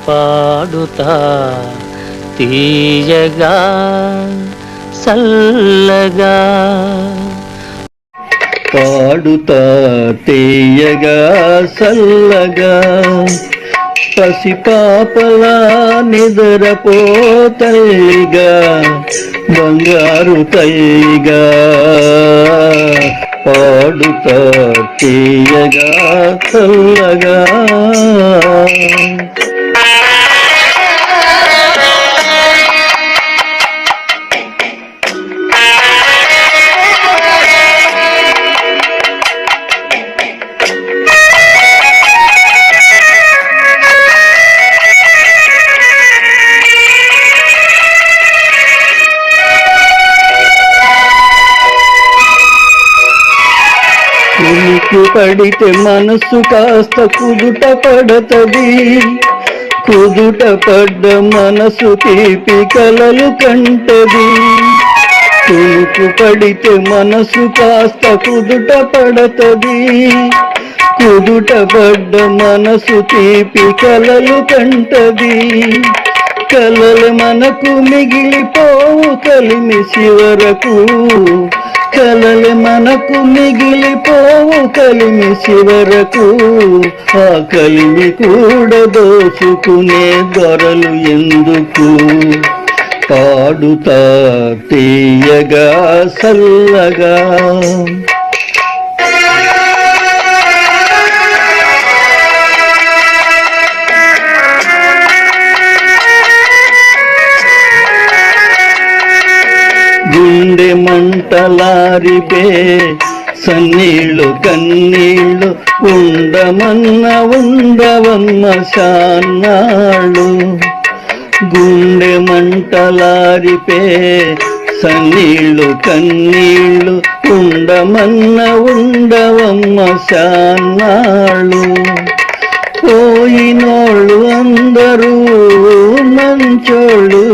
పాడుతా తీయగా సల్లగా, పాడుతా తీయగా సల్లగా, పసిపాపలా నిద్రపో తల్లిగా, బంగారు తల్లిగా. పాడుతా తీయగా చల్లగా. ఉనికి పడితే మనసు కాస్త కుదుట పడతది, కుదుట పడ్డ మనసు తీపి కలలు కంటది. ఉనికి పడితే మనసు కాస్త కుదుట పడతది, కుదుట పడ్డ మనసు తీపి కలలు కంటది. కలలు మనకు మిగిలిపోవు కలిమి చివరకు, కలలు మనకు మిగిలిపోవు కలిమి చివరకు. ఆ కలిమి కూడా దోచుకునే దొరలు ఎందుకు? పాడుతా తీయగా సల్లగా. గుండె మంటలారిపే సన్నీళ్ళు కన్నీళ్ళు, ఉండమన్న ఉండవమ్మ శాన్నాళ్ళు. గుండె మంటలారిపే సన్నీళ్ళు కన్నీళ్ళు, ఉండమన్న ఉండవమ్మ శాన్నాళ్ళు. పోయినోళ్ళు అందరూ మంచోళ్ళు,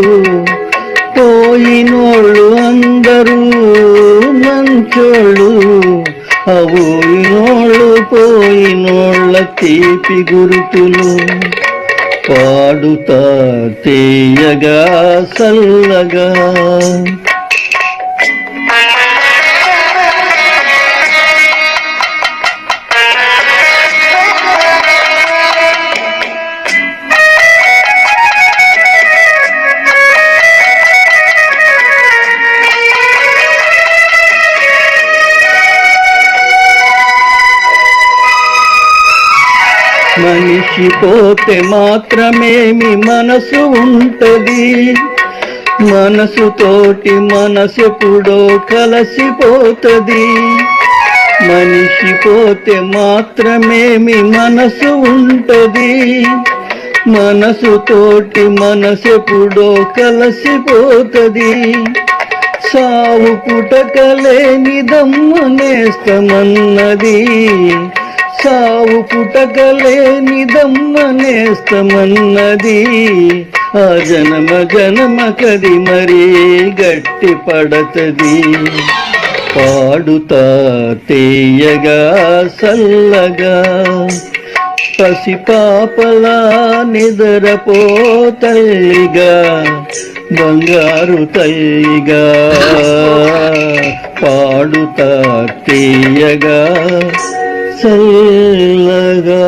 పోయినోళ్ళు అందరూ మంచోళ్ళు. పోయినోళ్ళు పోయినోళ్ళ తీపి గురుతులు. పాడుతా తీయగా సల్లగా. మనిషి పోతే మాత్రమేమి మనసు ఉంటది, మనసుతోటి మనసెప్పుడో కలసిపోతది. మనిషి పోతే మాత్రమేమి మనసు ఉంటది, మనసుతోటి మనసెప్పుడో కలసిపోతది. సావు పుటకలేనిదమ్మ నేస్తమన్నది, సావు పుటకలేనిదమ్మ నేస్తమన్నది. ఆ జనమ జనమ కది మరీ గట్టి పడతది. పాడుతా తీయగా సల్లగా, పసిపాపలా నిద్రపో తల్లిగా, బంగారు తల్లిగా. పాడుతా తీయగా చల్లగా.